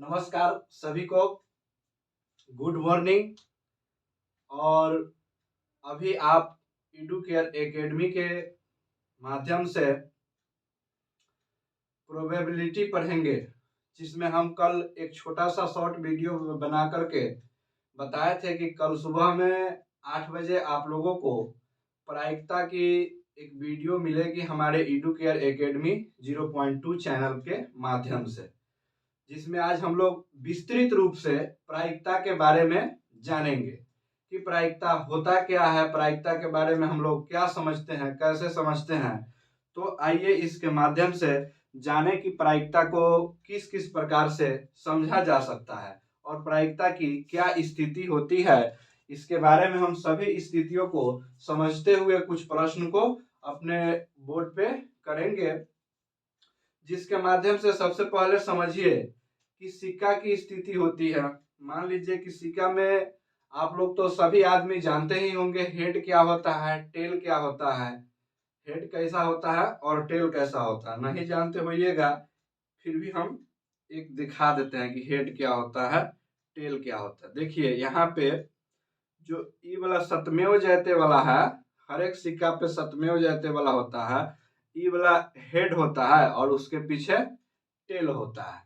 नमस्कार सभी को, गुड मॉर्निंग। और अभी आप एडुकेयर एकेडमी के माध्यम से प्रोबेबिलिटी पढ़ेंगे, जिसमें हम कल एक छोटा सा शॉर्ट वीडियो बना करके बताए थे कि कल सुबह में 8 बजे आप लोगों को प्रायिकता की एक वीडियो मिलेगी हमारे एडुकेयर एकेडमी 0.2 चैनल के माध्यम से, जिसमें आज हम लोग विस्तृत रूप से प्रायिकता के बारे में जानेंगे कि प्रायिकता होता क्या है, प्रायिकता के बारे में हम लोग क्या समझते हैं, कैसे समझते हैं। तो आइए इसके माध्यम से जाने कि प्रायिकता को किस किस प्रकार से समझा जा सकता है और प्रायिकता की क्या स्थिति होती है। इसके बारे में हम सभी स्थितियों को समझते हुए कुछ प्रश्न को अपने बोर्ड पे करेंगे, जिसके माध्यम से सबसे पहले समझिए कि सिक्का की स्थिति होती है। मान लीजिए कि सिक्का में आप लोग तो सभी आदमी जानते ही होंगे हेड क्या होता है, टेल क्या होता है। हेड कैसा होता है और टेल कैसा होता है नहीं जानते होइएगा, फिर भी हम एक दिखा देते हैं कि हेड क्या होता है, टेल क्या होता है। देखिए यहाँ पे जो ई वाला सतमेव जयते वाला है, हर एक सिक्का पे सतमेव जयते वाला होता है। ई वाला हेड होता है और उसके पीछे टेल होता है।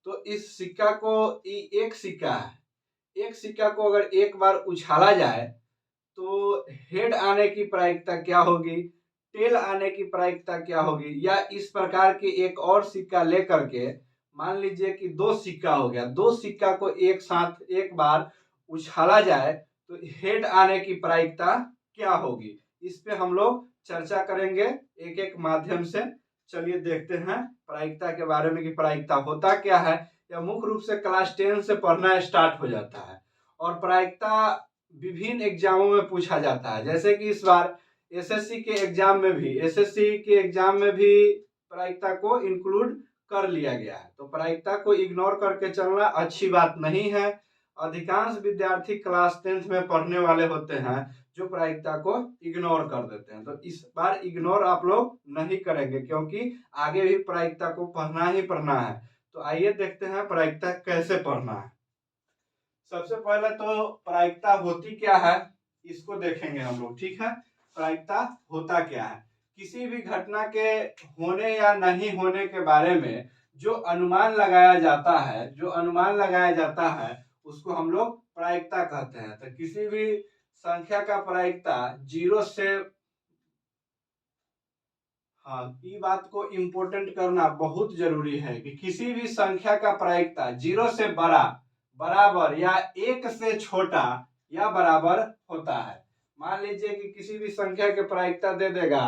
तो इस सिक्का को एक सिक्का है, एक सिक्का को अगर एक बार उछाला जाए तो हेड आने की प्रायिकता क्या होगी, टेल आने की प्रायिकता क्या होगी। या इस प्रकार की एक और सिक्का लेकर के मान लीजिए कि दो सिक्का हो गया, दो सिक्का को एक साथ एक बार उछाला जाए तो हेड आने की प्रायिकता क्या होगी। इस पे हम लोग चर्चा करेंगे एक एक माध्यम से। चलिए देखते हैं प्रायिकता के बारे में कि प्रायिकता होता क्या है। यह मुख्य रूप से क्लास 10 से पढ़ना स्टार्ट हो जाता है और प्रायिकता विभिन्न एग्जामों में पूछा जाता है। जैसे कि इस बार एसएससी के एग्जाम में भी प्रायिकता को इंक्लूड कर लिया गया है। तो प्रायिकता को इग्नोर करके चलना अच्छी बात नहीं है। अधिकांश विद्यार्थी क्लास 10 में पढ़ने वाले होते हैं जो प्रायिकता को इग्नोर कर देते हैं। तो इस बार इग्नोर आप लोग नहीं करेंगे, क्योंकि आगे भी प्रायिकता को पढ़ना ही पढ़ना है। तो आइए देखते हैं प्रायिकता कैसे पढ़ना है। सबसे पहले तो प्रायिकता होती क्या है इसको देखेंगे हम लोग, ठीक है। प्रायिकता होता क्या है, किसी भी घटना के होने या नहीं होने के बारे में जो अनुमान लगाया जाता है उसको हम लोग प्रायिकता कहते हैं। तो किसी भी संख्या का प्रायिकता जीरो से, हाँ ये बात को इम्पोर्टेंट करना बहुत जरूरी है कि किसी भी संख्या का प्रायिकता जीरो से बड़ा, बराबर या एक से छोटा या बराबर होता है। मान लीजिए कि किसी भी संख्या के प्रायिकता दे देगा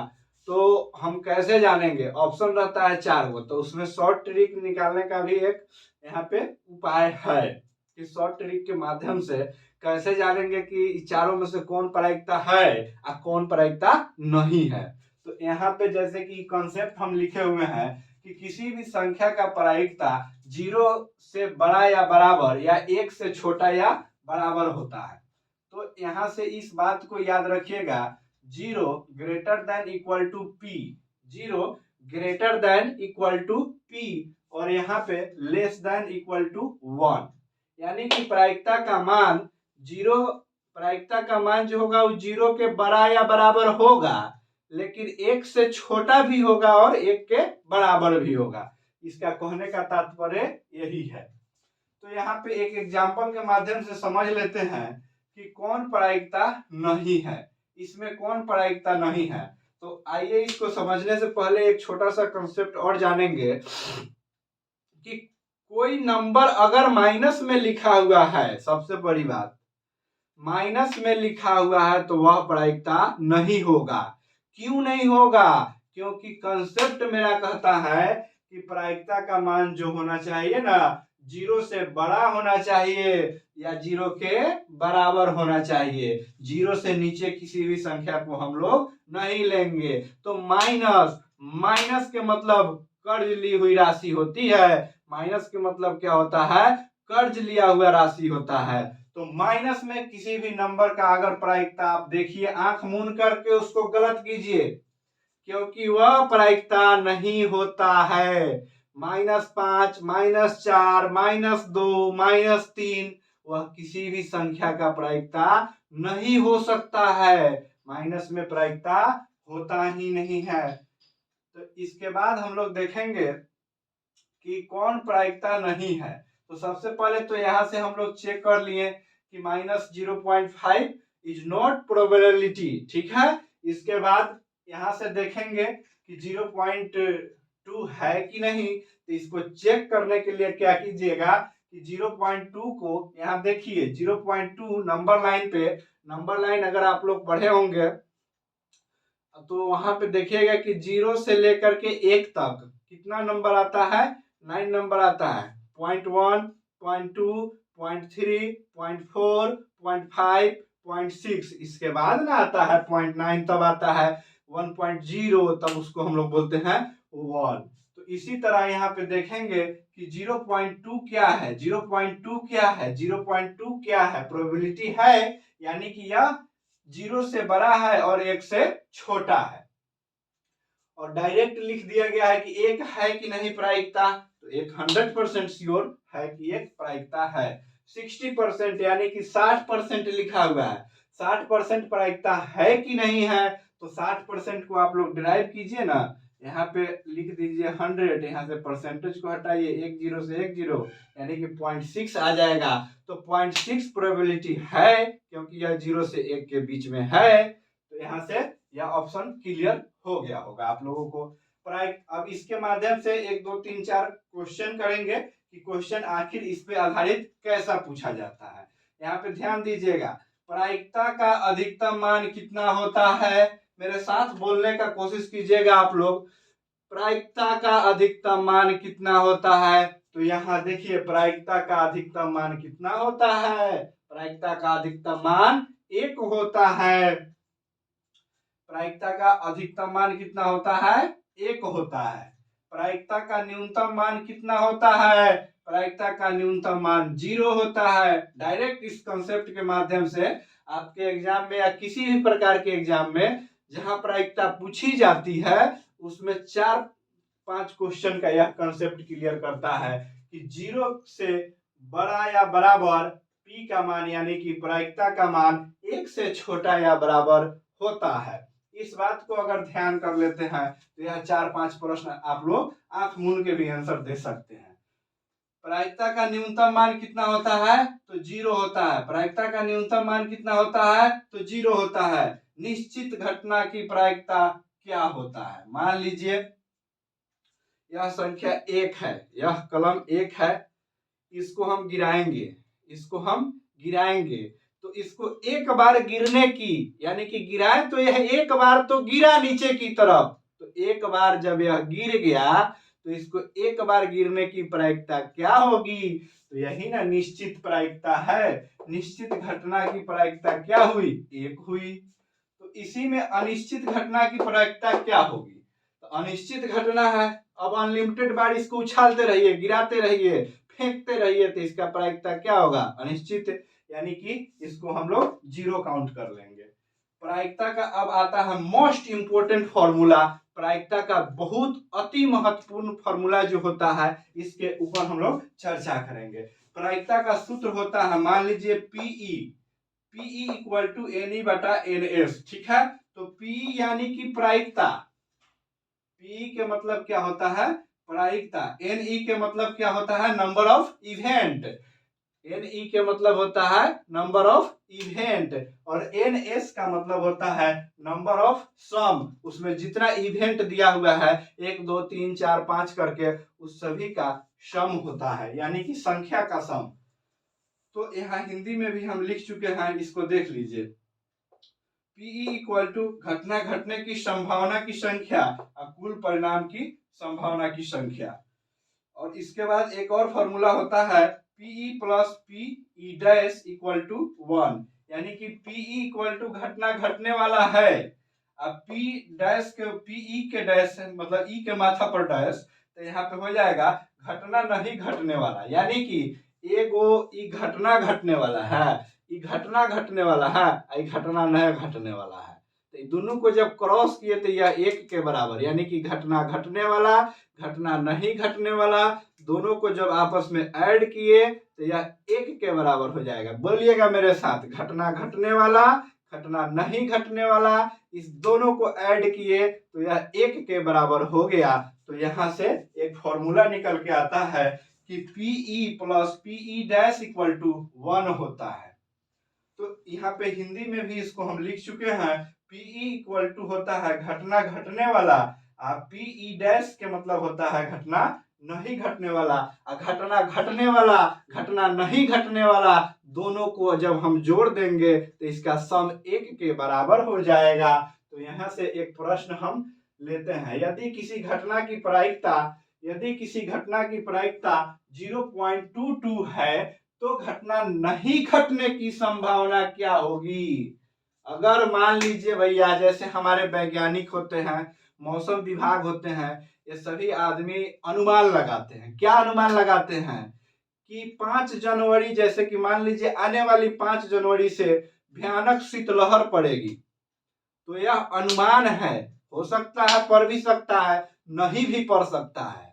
तो हम कैसे जानेंगे, ऑप्शन रहता है 4 गो। तो उसमें शॉर्ट ट्रिक निकालने का भी एक यहाँ पे उपाय है कि शॉर्ट ट्रिक के माध्यम से कैसे जानेंगे कि चारों में से कौन प्रायिकता है और कौन प्रायिकता नहीं है। तो यहाँ पे जैसे कि कॉन्सेप्ट हम लिखे हुए हैं कि किसी भी संख्या का प्रायिकता जीरो से बड़ा या बराबर या एक से छोटा या बराबर होता है। तो यहाँ से इस बात को याद रखिएगा, zero greater than equal to P, zero greater than equal to P और यहाँ पे लेस देन इक्वल टू 1। यानी कि प्रायिकता का मान जीरो, प्रायिकता का मान जो होगा वो जीरो के बड़ा या बराबर होगा, लेकिन एक से छोटा भी होगा और एक के बराबर भी होगा। इसका कहने का तात्पर्य यही है। तो यहाँ पे एक एग्जाम्पल के माध्यम से समझ लेते हैं कि कौन प्रायिकता नहीं है, इसमें कौन प्रायिकता नहीं है। तो आइए इसको समझने से पहले एक छोटा सा कंसेप्ट और जानेंगे कि कोई नंबर अगर माइनस में लिखा हुआ है, सबसे बड़ी बात माइनस में लिखा हुआ है तो वह प्रायिकता नहीं होगा। क्यों नहीं होगा, क्योंकि कंसेप्ट मेरा कहता है कि प्रायिकता का मान जो होना चाहिए ना, जीरो से बड़ा होना चाहिए या जीरो के बराबर होना चाहिए। जीरो से नीचे किसी भी संख्या को हम लोग नहीं लेंगे। तो माइनस, माइनस के मतलब कर्ज ली हुई राशि होती है। माइनस के मतलब क्या होता है, कर्ज लिया हुआ राशि होता है। तो माइनस में किसी भी नंबर का अगर प्रायिकता आप देखिए, आंख मूंद करके उसको गलत कीजिए, क्योंकि वह प्रायिकता नहीं होता है। -5, -4, -2, -3 वह किसी भी संख्या का प्रायिकता नहीं हो सकता है। माइनस में प्रायिकता होता ही नहीं है। तो इसके बाद हम लोग देखेंगे कि कौन प्रायिकता नहीं है। तो सबसे पहले तो यहाँ से हम लोग चेक कर लिए कि -0.5 इज नॉट प्रोबेबिलिटी, ठीक है। इसके बाद यहाँ से देखेंगे कि 0.2 है कि नहीं। तो इसको चेक करने के लिए क्या कीजिएगा कि 0.2 को यहाँ देखिए 0.2 नंबर लाइन पे, नंबर लाइन अगर आप लोग पढ़े होंगे तो वहां पे देखिएगा कि 0 से लेकर के 1 तक कितना नंबर आता है, 9 नंबर आता है। 0.1, 0.2, 0.3, 0.4, 0.5, 0.6, इसके बाद ना आता है 0.9, तब आता है 1.0, तब उसको हम लोग बोलते हैं 1। तो इसी तरह यहाँ पे देखेंगे कि 0.2 क्या है, 0.2 क्या है, 0.2 क्या है, प्रोबेबिलिटी है, यानी कि यह 0 से बड़ा है और 1 से छोटा है। और डायरेक्ट लिख दिया गया है कि एक है कि नहीं प्रायिकता, तो एक 100% श्योर है कि एक प्रायिकता है। 60% यानी कि 60% लिखा हुआ है, 60% प्रायिकता है कि नहीं है। तो 60% को आप लोग डिराइव कीजिए ना, यहाँ पे लिख दीजिए 100, यहाँ से परसेंटेज को हटाइए, 1 0 से 1 0 यानी कि 0.6 आ जाएगा। तो 0.6 प्रोबेबिलिटी है क्योंकि यह 0 से 1 के बीच में है। तो यहाँ से यह ऑप्शन क्लियर हो गया होगा आप लोगों को। अब इसके माध्यम से 1 2 3 4 क्वेश्चन करेंगे कि क्वेश्चन आखिर इस पे आधारित कैसा पूछा जाता है। यहाँ पे ध्यान दीजिएगा, प्रायिकता का अधिकतम मान कितना होता है, मेरे साथ बोलने का कोशिश कीजिएगा आप लोग। प्रायिकता का अधिकतम मान कितना होता है, तो यहाँ देखिए प्रायिकता का अधिकतम मान कितना होता है, प्रायिकता का अधिकतम मान 1 होता है। प्रायिकता का अधिकतम मान कितना होता है, 1 होता है। प्रायिकता का न्यूनतम मान कितना होता है, प्रायिकता का न्यूनतम मान 0 होता है। डायरेक्ट इस कंसेप्ट के माध्यम से आपके एग्जाम में या किसी भी प्रकार के एग्जाम में जहां प्रायिकता पूछी जाती है उसमें 4-5 क्वेश्चन का यह कंसेप्ट क्लियर करता है कि 0 से बड़ा या बराबर पी का मान यानी कि प्रायिकता का मान 1 से छोटा या बराबर होता है। इस बात को अगर ध्यान कर लेते हैं तो यह 4-5 प्रश्न आप लोग आंख मूंद के भी आंसर दे सकते हैं। प्रायिकता का न्यूनतम मान कितना होता है, तो 0 होता है। प्रायिकता का न्यूनतम मान कितना होता है, तो 0 होता है। निश्चित घटना की प्रायिकता क्या होता है, मान लीजिए यह संख्या 1 है, यह कलम 1 है, इसको हम गिराएंगे, इसको हम गिराएंगे, तो इसको एक बार गिरने की यानी कि गिराए तो यह एक बार तो गिरा नीचे की तरफ, तो एक बार जब यह गिर गया तो इसको एक बार गिरने की प्रायिकता क्या होगी, तो यही ना निश्चित प्रायिकता है। निश्चित घटना की प्रायिकता क्या हुई, 1 हुई। तो इसी में अनिश्चित घटना की प्रायिकता क्या होगी, तो अनिश्चित घटना है। अब अनलिमिटेड बार इसको उछालते रहिए, गिराते रहिए, फेंकते रहिए, तो इसका प्रायिकता क्या होगा, अनिश्चित, यानी कि इसको हम लोग 0 काउंट कर लेंगे। प्रायिकता का अब आता है मोस्ट इंपोर्टेंट फॉर्मूला। प्रायिकता का बहुत अति महत्वपूर्ण फॉर्मूला जो होता है इसके ऊपर हम लोग चर्चा करेंगे। प्रायिकता का सूत्र होता है, मान लीजिए PE, PE equal to N बटा एन एस, ठीक है। तो पी यानी कि प्रायिकता, पी के मतलब क्या होता है, प्रायिकता। एन ई के मतलब क्या होता है, number of event, N E के मतलब होता है नंबर ऑफ इवेंट, और एन एस का मतलब होता है नंबर ऑफ सम। उसमें जितना इवेंट दिया हुआ है 1 2 3 4 5 करके उस सभी का सम होता है, यानी कि संख्या का सम। तो यहाँ हिंदी में भी हम लिख चुके हैं, इसको देख लीजिए। पीई इक्वल टू घटना घटने की संभावना की संख्या और कुल परिणाम की संभावना की संख्या। और इसके बाद एक और फॉर्मूला होता है PE plus PE dash equal to 1, यानी कि पीई इक्वल टू घटना घटने वाला है, अब पी डैश के पीई के डैश मतलब ई के माथा पर डैश, तो यहाँ पे हो जाएगा घटना नहीं घटने वाला, यानी कि एगो ई घटना घटने वाला है, ई घटना घटने वाला है, ई घटना नहीं घटने वाला है। तो दोनों को जब क्रॉस किए तो यह 1 के बराबर, यानी कि घटना घटने वाला घटना नहीं घटने वाला दोनों को जब आपस में ऐड किए तो यह 1 के बराबर हो जाएगा। बोलिएगा मेरे साथ, घटना घटने वाला घटना नहीं घटने वाला, इस दोनों को ऐड किए तो यह 1 के बराबर हो गया। तो यहां से एक फॉर्मूला निकल के आता है कि Pe plus Pe dash equal to 1 होता है। तो यहाँ पे हिंदी में भी इसको हम लिख चुके हैं। Pe इक्वल टू होता है घटना घटने वाला, Pe डैश के मतलब होता है घटना नहीं घटने वाला। घटना घटने वाला घटना नहीं घटने वाला दोनों को जब हम जोड़ देंगे तो इसका सम 1 के बराबर हो जाएगा। तो यहाँ से एक प्रश्न हम लेते हैं, यदि किसी घटना की प्रायिकता 0.22 है तो घटना नहीं घटने की संभावना क्या होगी। अगर मान लीजिए भैया, जैसे हमारे वैज्ञानिक होते हैं, मौसम विभाग होते हैं, ये सभी आदमी अनुमान लगाते हैं। क्या अनुमान लगाते हैं कि 5 जनवरी, जैसे कि मान लीजिए आने वाली 5 जनवरी से भयानक शीतलहर पड़ेगी, तो यह अनुमान है, हो सकता है पड़ भी सकता है, नहीं भी पड़ सकता है।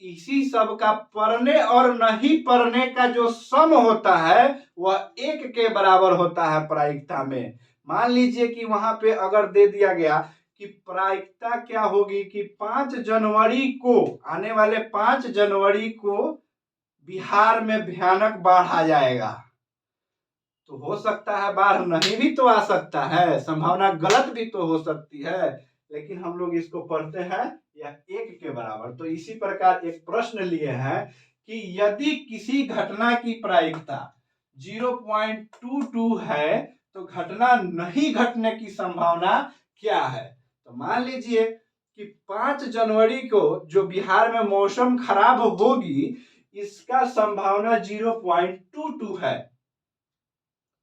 इसी सब का पढ़ने और नहीं पढ़ने का जो सम होता है वह 1 के बराबर होता है प्रायिकता में। मान लीजिए कि वहां पे अगर दे दिया गया कि प्रायिकता क्या होगी कि 5 जनवरी को, आने वाले 5 जनवरी को बिहार में भयानक बाढ़ आ जाएगा, तो हो सकता है बाढ़ नहीं भी तो आ सकता है, संभावना गलत भी तो हो सकती है, लेकिन हम लोग इसको पढ़ते हैं यह 1 के बराबर। तो इसी प्रकार एक प्रश्न लिए हैं कि यदि किसी घटना की प्रायिकता 0.22 है तो घटना नहीं घटने की संभावना क्या है। तो मान लीजिए कि 5 जनवरी को जो बिहार में मौसम खराब होगी इसका संभावना 0.22 है,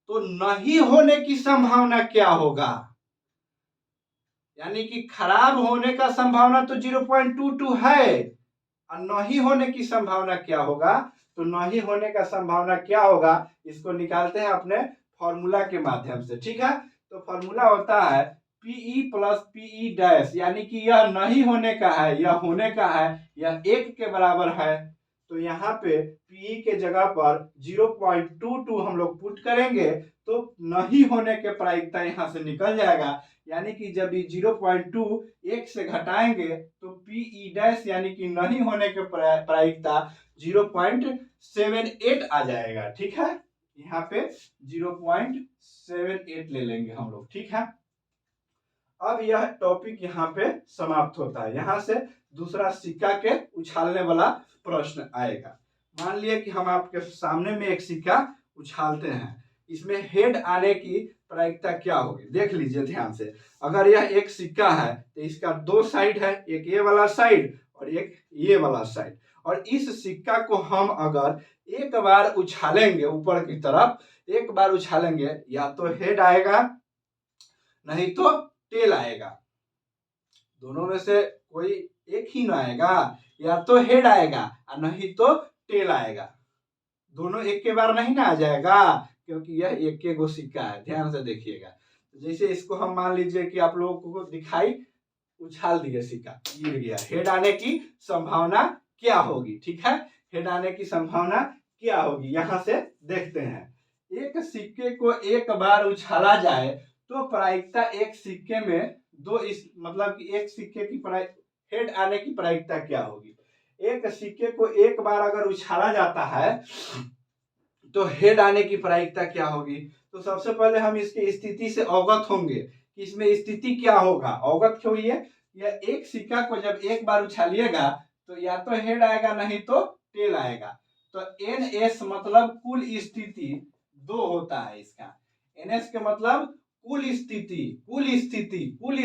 तो नहीं होने की संभावना क्या होगा, यानी कि खराब होने का संभावना तो 0.22 है और नहीं होने की संभावना क्या होगा। तो नहीं होने का संभावना क्या होगा इसको निकालते हैं अपने फॉर्मूला के माध्यम से, ठीक है। तो फॉर्मूला होता है Pe प्लस Pe डैश, यानी कि यह नहीं होने का है, यह होने का है, यह 1 के बराबर है। तो यहाँ पे Pe के जगह पर 0.22 हम लोग पुट करेंगे तो नहीं होने के प्रायिकता यहाँ से निकल जाएगा, यानी कि जब ये 0.2 1 से घटाएंगे तो Pe डैश यानी कि नहीं होने के प्रायिकता 0.78 आ जाएगा, ठीक है। यहाँ पे 0.78 ले लेंगे हम लोग, ठीक है। अब यह टॉपिक यहाँ पे समाप्त होता है। यहाँ से दूसरा सिक्का के उछालने वाला प्रश्न आएगा। मान लिए कि हम आपके सामने में एक सिक्का उछालते हैं, इसमें हेड आने की प्रायिकता क्या होगी, देख लीजिए ध्यान से। अगर यह एक सिक्का है तो इसका 2 साइड है, एक ये वाला साइड और एक ये वाला साइड, और इस सिक्का को हम अगर एक बार उछालेंगे ऊपर की तरफ, एक बार उछालेंगे या तो हेड आएगा नहीं तो टेल आएगा, दोनों में से कोई एक ही ना आएगा, या तो हेड आएगा और नहीं तो टेल आएगा, दोनों एक के बार नहीं ना आ जाएगा, क्योंकि यह एक के गो सिक्का है। ध्यान से देखिएगा, जैसे इसको हम मान लीजिए कि आप लोगों को दिखाई, उछाल दिए सिक्का गिर गया, हेड आने की संभावना क्या होगी, ठीक है। हेड आने की संभावना क्या होगी यहाँ से देखते हैं। एक सिक्के को एक बार उछाला जाए तो प्रायिकता एक सिक्के में दो, इस मतलब कि एक सिक्के की हेड आने की प्रायिकता क्या होगी। एक सिक्के को एक बार अगर उछाला जाता है तो हेड आने की प्रायिकता क्या होगी। तो सबसे पहले हम इसकी स्थिति से अवगत होंगे कि इसमें स्थिति क्या होगा, अवगत होइए। यह एक सिक्का को जब एक बार उछालिएगा तो या तो हेड आएगा नहीं तो टेल आएगा। तो NS मतलब कुल स्थिति 2 होता है इसका, NS के मतलब कुल स्थिति, कुल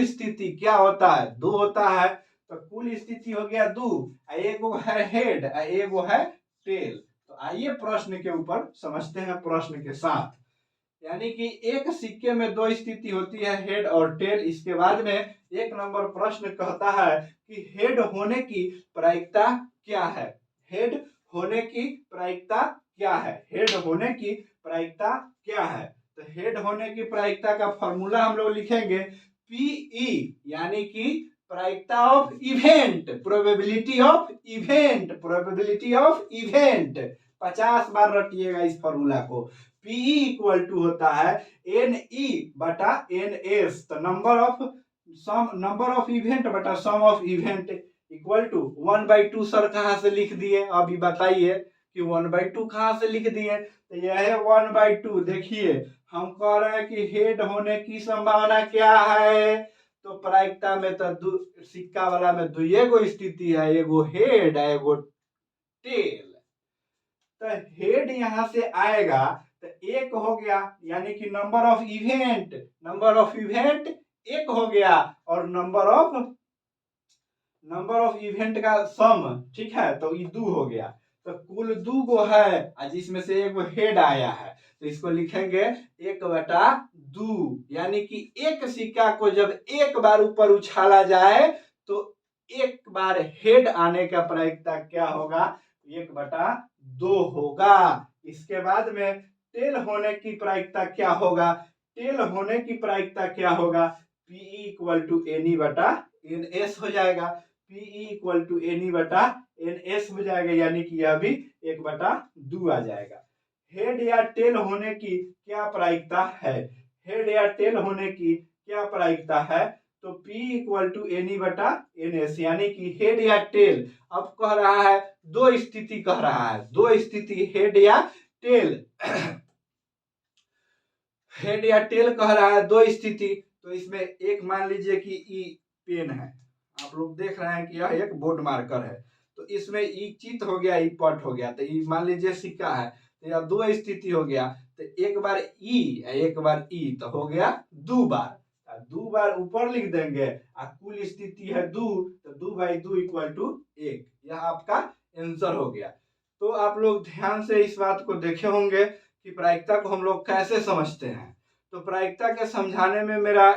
स्थिति क्या होता है 2 होता है। तो कुल स्थिति हो गया 2, एगो है हेड, एगो है टेल। तो आइए प्रश्न के ऊपर समझते हैं प्रश्न के साथ। यानी कि एक सिक्के में 2 स्थिति होती है, हेड और टेल। इसके बाद में 1 नंबर प्रश्न कहता है कि हेड होने की प्रायिकता क्या है, हेड होने की प्रायिकता क्या है, हेड होने की प्रायिकता क्या है। तो हेड होने की प्रायिकता का फॉर्मूला हम लोग लिखेंगे पीई, यानी कि प्रायिकता of event, probability of event, probability of event. 50 बार रटिएगा इस फॉर्मूला को। पीई इक्वल टू होता है एन ई बटा एन एस, तो नंबर ऑफ इवेंट बटा sum of event equal to 1/2। Sir कहाँ से लिख दिए, अभी बताइए कि 1/2 कहाँ से लिख दिए। तो यह है 1/2। देखिए हम कह रहे हैं कि हेड होने की संभावना क्या है, तो प्रायिकता में तो सिक्का वाला में दुइये गो स्थिति है, एगो हेड है एगो टेल। तो हेड यहां से आएगा तो एक हो गया, यानी कि नंबर ऑफ इवेंट एक हो गया, और नंबर ऑफ इवेंट का सम, ठीक है, तो ये 2 हो गया। तो कुल 2 गो है, जिसमें से एक हेड आया है, तो इसको लिखेंगे 1/2, यानी कि एक सिक्का को जब एक बार ऊपर उछाला जाए तो एक बार हेड आने का प्रायिकता क्या होगा, 1/2 होगा। इसके बाद में टेल होने की प्रायिकता क्या होगा, टेल होने की प्रायिकता क्या होगा, पीई इक्वल टू एन बटा एन एस हो जाएगा। पीई इक्वल टू एन बटा एन एस हो जाएगा, यानी कि यह भी 1/2 आ जाएगा। हेड या टेल होने की क्या प्रायिकता है, हेड या टेल होने की क्या प्रायिकता है, तो P इक्वल टू एन बटा एन एस, यानी कि हेड या टेल। अब कह रहा है दो स्थिति, कह रहा है दो स्थिति, हेड या टेल हेड या टेल कह रहा है दो स्थिति। तो इसमें एक मान लीजिए कि ई पेन है, आप लोग देख रहे हैं कि यह एक बोर्ड मार्कर है, तो इसमें ई चित हो गया, ई पट हो गया, तो ई मान लीजिए सिक्का है, तो यह दो स्थिति हो गया। तो एक बार ई एक बार ई, तो हो गया 2 बार। 2 बार ऊपर लिख देंगे, और कुल स्थिति है 2, तो 2/2 इक्वल टू 1। यह आपका आंसर हो गया। तो आप लोग ध्यान से इस बात को देखे होंगे कि प्रायिकता को हम लोग कैसे समझते हैं। तो प्रायिकता के समझाने में मेरा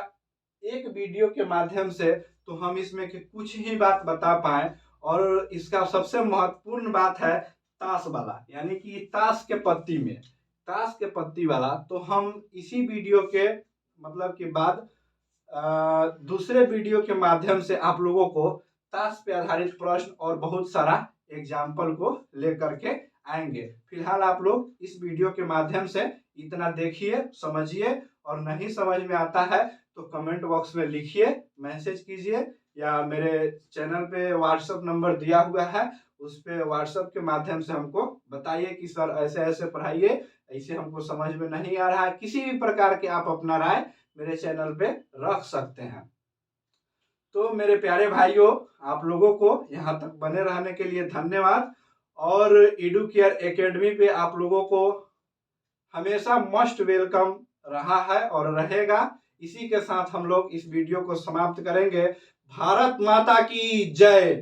एक वीडियो के माध्यम से तो हम इसमें के कुछ ही बात बता पाए, और इसका सबसे महत्वपूर्ण बात है ताश वाला, यानी कि ताश के पत्ती में, ताश के पत्ती वाला। तो हम इसी वीडियो के मतलब के बाद दूसरे वीडियो के माध्यम से आप लोगों को ताश पे आधारित प्रश्न और बहुत सारा एग्जाम्पल को लेकर के आएंगे। फिलहाल आप लोग इस वीडियो के माध्यम से इतना देखिए, समझिए, और नहीं समझ में आता है तो कमेंट बॉक्स में लिखिए, मैसेज कीजिए, या मेरे चैनल पे व्हाट्सएप नंबर दिया हुआ है, उस पे व्हाट्सएप के माध्यम से हमको बताइए कि सर ऐसे ऐसे पढ़ाइए, ऐसे हमको समझ में नहीं आ रहा है। किसी भी प्रकार के आप अपना राय मेरे चैनल पे रख सकते हैं। तो मेरे प्यारे भाइयों, आप लोगों को यहाँ तक बने रहने के लिए धन्यवाद। और एडुकेयर एकेडमी पे आप लोगों को हमेशा मस्ट वेलकम रहा है और रहेगा। इसी के साथ हम लोग इस वीडियो को समाप्त करेंगे। भारत माता की जय।